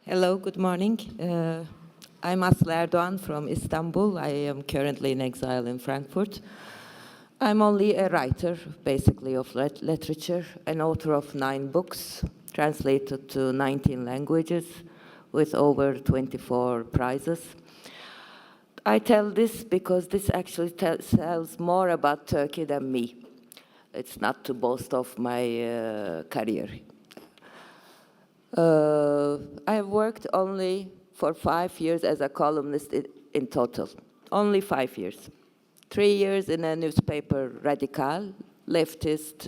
Hello, good morning. I'm Asli Erdogan from Istanbul. I am currently in exile in Frankfurt. I'm only a writer, basically, of literature, an author of 9 books, translated to 19 languages, with over 24 prizes. I tell this because this actually tells more about Turkey than me. It's not to boast of my career. I have worked only for 5 years as a columnist in total. Only 5 years. 3 years in a newspaper, Radical, leftist,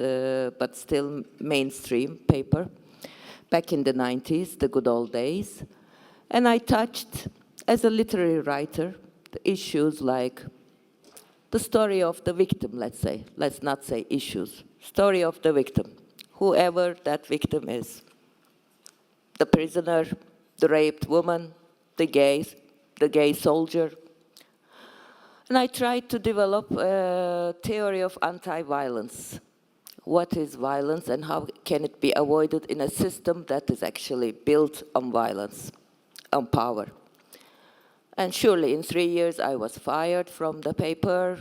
but still mainstream paper, back in the 90s, the good old days. And I touched, as a literary writer, the issues like the story of the victim, let's say. Let's not say issues. Story of the victim, whoever that victim is. The prisoner, the raped woman, the gay soldier. And I tried to develop a theory of anti-violence. What is violence and how can it be avoided in a system that is actually built on violence, on power? And surely in 3 years I was fired from the paper.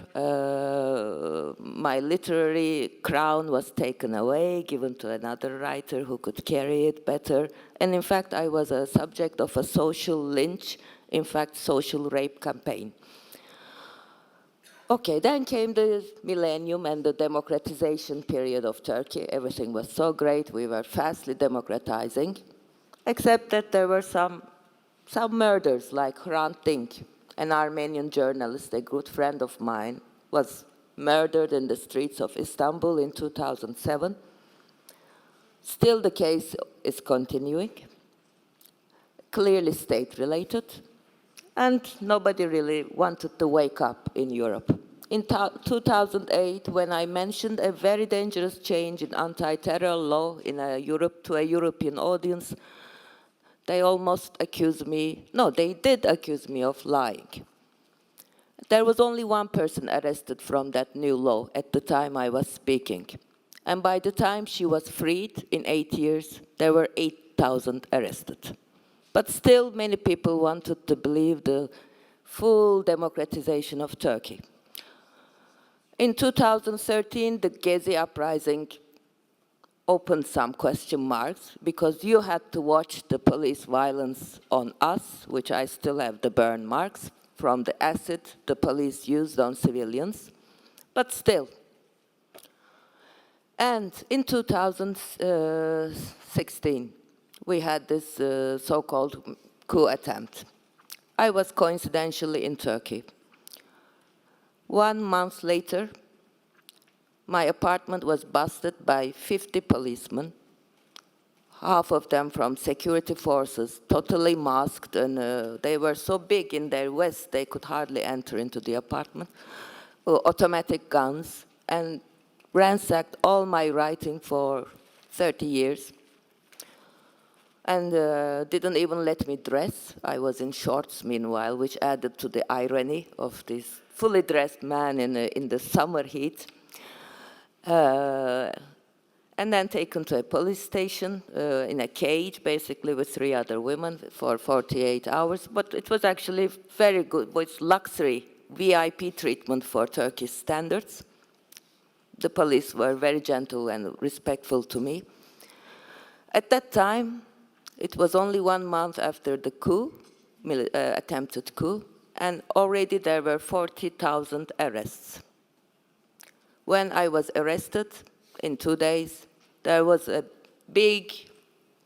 My literary crown was taken away, given to another writer who could carry it better. And in fact, I was a subject of a social lynch, in fact, social rape campaign. Okay, then came the millennium and the democratization period of Turkey. Everything was so great. We were fastly democratizing, except that there were some murders, like Hrant Dink, an Armenian journalist, a good friend of mine, was murdered in the streets of Istanbul in 2007. Still, the case is continuing, clearly state-related, and nobody really wanted to wake up in Europe. In 2008, when I mentioned a very dangerous change in anti-terror law to a European audience, they almost accused me, no, they did accuse me of lying. There was only one person arrested from that new law at the time I was speaking. And by the time she was freed in 8 years, there were 8,000 arrested. But still, many people wanted to believe the full democratization of Turkey. In 2013, the Gezi uprising opened some question marks because you had to watch the police violence on us, which I still have the burn marks from the acid the police used on civilians, but still. And in 2016, we had this so-called coup attempt. I was coincidentally in Turkey. 1 month later, my apartment was busted by 50 policemen, half of them from security forces, totally masked, and they were so big in their vest they could hardly enter into the apartment, automatic guns, and ransacked all my writing for 30 years. And didn't even let me dress. I was in shorts meanwhile, which added to the irony of this fully dressed man in the summer heat. And then taken to a police station in a cage, basically with 3 other women for 48 hours. But it was actually very good, with luxury VIP treatment for Turkish standards. The police were very gentle and respectful to me. At that time, it was only 1 month after the coup, attempted coup, and already there were 40,000 arrests. When I was arrested, in 2 days, there was a big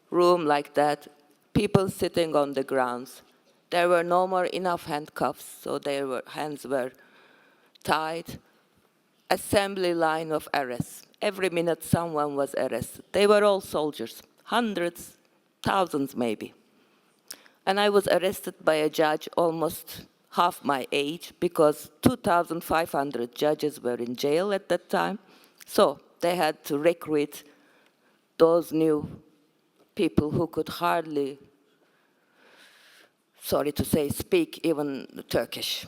room like that, people sitting on the grounds. There were no more enough handcuffs, so their hands were tied. Assembly line of arrests. Every minute someone was arrested. They were all soldiers, hundreds, thousands maybe. And I was arrested by a judge almost half my age because 2,500 judges were in jail at that time. So they had to recruit those new people who could hardly, sorry to say, speak even Turkish.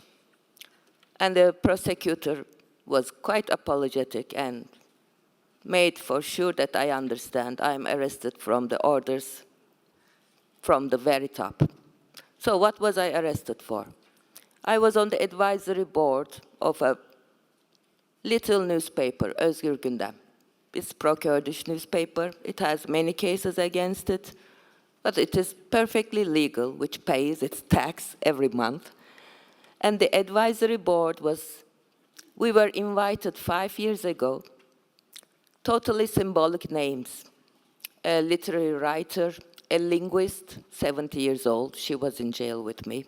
And the prosecutor was quite apologetic and made for sure that I understand. I'm arrested from the orders from the very top. So what was I arrested for? I was on the advisory board of a little newspaper, Özgür Gündem. It's pro-Kurdish newspaper. It has many cases against it, but it is perfectly legal, which pays its tax every month. And the advisory board we were invited 5 years ago, totally symbolic names. A literary writer, a linguist, 70 years old, she was in jail with me,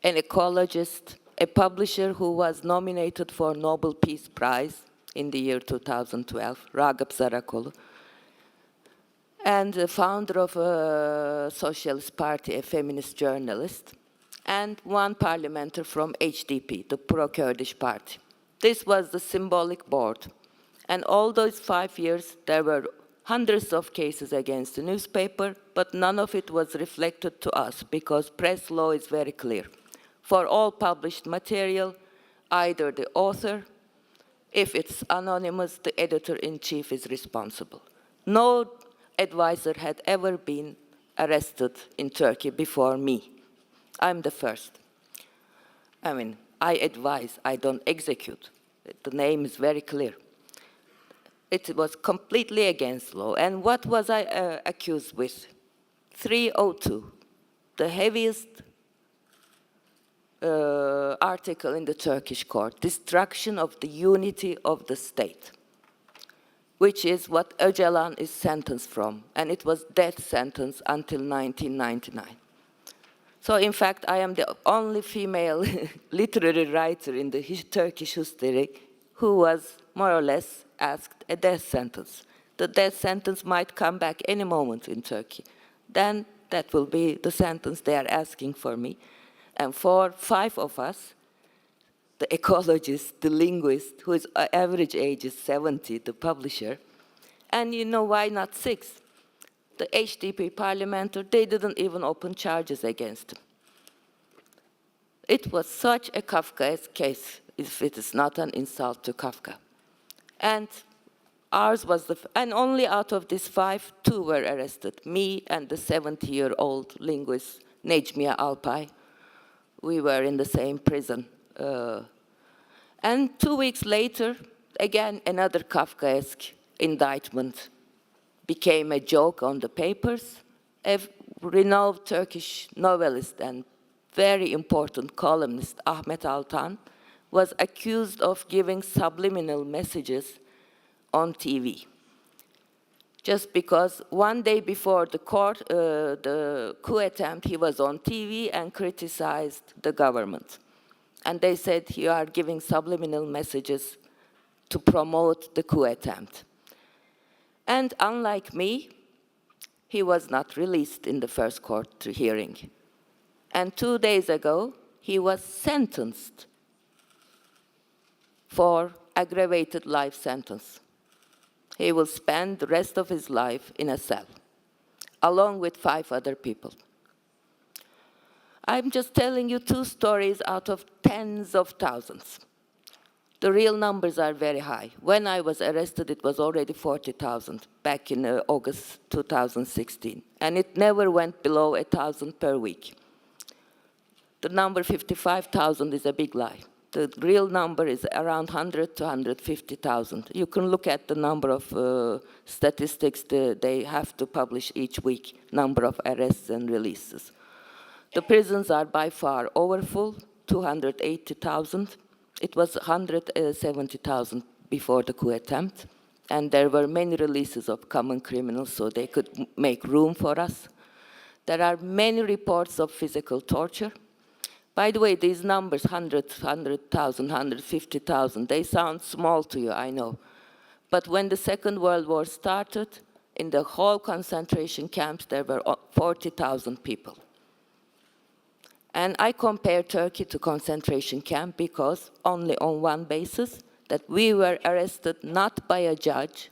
an ecologist, a publisher who was nominated for Nobel Peace Prize in the year 2012, Ragıp Zarakolu, and the founder of a Socialist Party, a feminist journalist, and one parliamentary from HDP, the pro-Kurdish party. This was the symbolic board. And all those 5 years, there were hundreds of cases against the newspaper, but none of it was reflected to us because press law is very clear. For all published material, either the author, if it's anonymous, the editor-in-chief is responsible. No advisor had ever been arrested in Turkey before me. I'm the first. I mean, I advise, I don't execute. The name is very clear. It was completely against law. And what was I accused with? 302, the heaviest article in the Turkish court, destruction of the unity of the state, which is what Öcalan is sentenced from, and it was death sentence until 1999. So in fact, I am the only female literary writer in the Turkish history who was more or less asked a death sentence. The death sentence might come back any moment in Turkey. Then that will be the sentence they are asking for me. And for 5 of us, the ecologist, the linguist, whose average age is 70, the publisher, and you know why not 6? The HDP parliamentary, they didn't even open charges against him. It was such a Kafkaesque case, if it is not an insult to Kafka. And ours was and only out of these 5, 2 were arrested, me and the 70-year-old linguist, Necmiye Alpay. We were in the same prison. And 2 weeks later, again, another Kafkaesque indictment became a joke on the papers. A renowned Turkish novelist and very important columnist, Ahmet Altan, was accused of giving subliminal messages on TV. Just because one day before the coup attempt, he was on TV and criticized the government. And they said, you are giving subliminal messages to promote the coup attempt. And unlike me, he was not released in the first court hearing. And 2 days ago, he was sentenced for aggravated life sentence. He will spend the rest of his life in a cell, along with 5 other people. I'm just telling you 2 stories out of tens of thousands. The real numbers are very high. When I was arrested, it was already 40,000 back in August 2016. And it never went below 1,000 per week. The number 55,000 is a big lie. The real number is around 100 to 150,000. You can look at the number of statistics they have to publish each week, number of arrests and releases. The prisons are by far overfull, 280,000. It was 170,000 before the coup attempt, and there were many releases of common criminals, so they could make room for us. There are many reports of physical torture. By the way, these numbers, 100,000, 150,000, they sound small to you, I know. But when the Second World War started, in the whole concentration camps, there were 40,000 people. And I compare Turkey to concentration camp because only on one basis, that we were arrested not by a judge,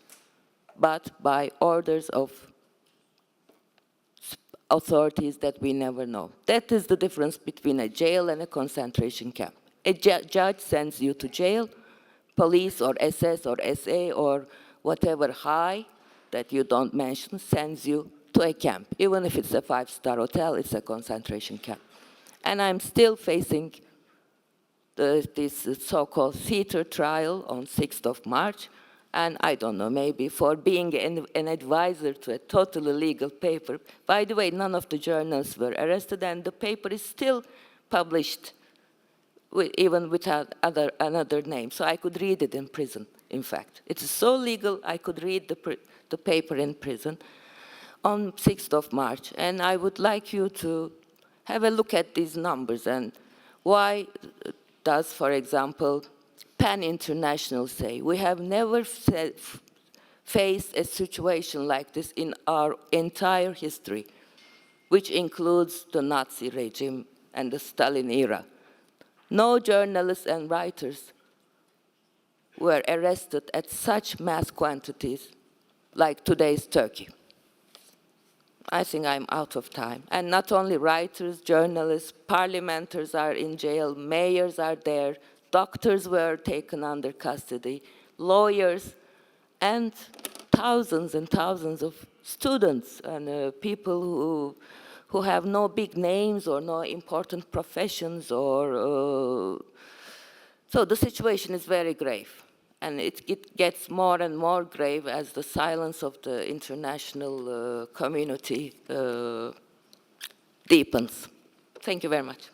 but by orders of authorities that we never know. That is the difference between a jail and a concentration camp. A judge sends you to jail, police or SS or SA or whatever high that you don't mention sends you to a camp. Even if it's a five-star hotel, it's a concentration camp. And I'm still facing this so-called theater trial on 6th of March. And I don't know, maybe for being an advisor to a totally legal paper. By the way, none of the journalists were arrested, and the paper is still published, even without another name. So I could read it in prison, in fact. It is so legal, I could read the paper in prison on 6th of March. And I would like you to have a look at these numbers and why does, for example, PAN International say, we have never faced a situation like this in our entire history, which includes the Nazi regime and the Stalin era. No journalists and writers were arrested at such mass quantities like today's Turkey. I think I'm out of time. And not only writers, journalists, parliamentarians are in jail, mayors are there, doctors were taken under custody, lawyers, and thousands of students and people who have no big names or no important professions or so the situation is very grave. And it gets more and more grave as the silence of the international community deepens. Thank you very much.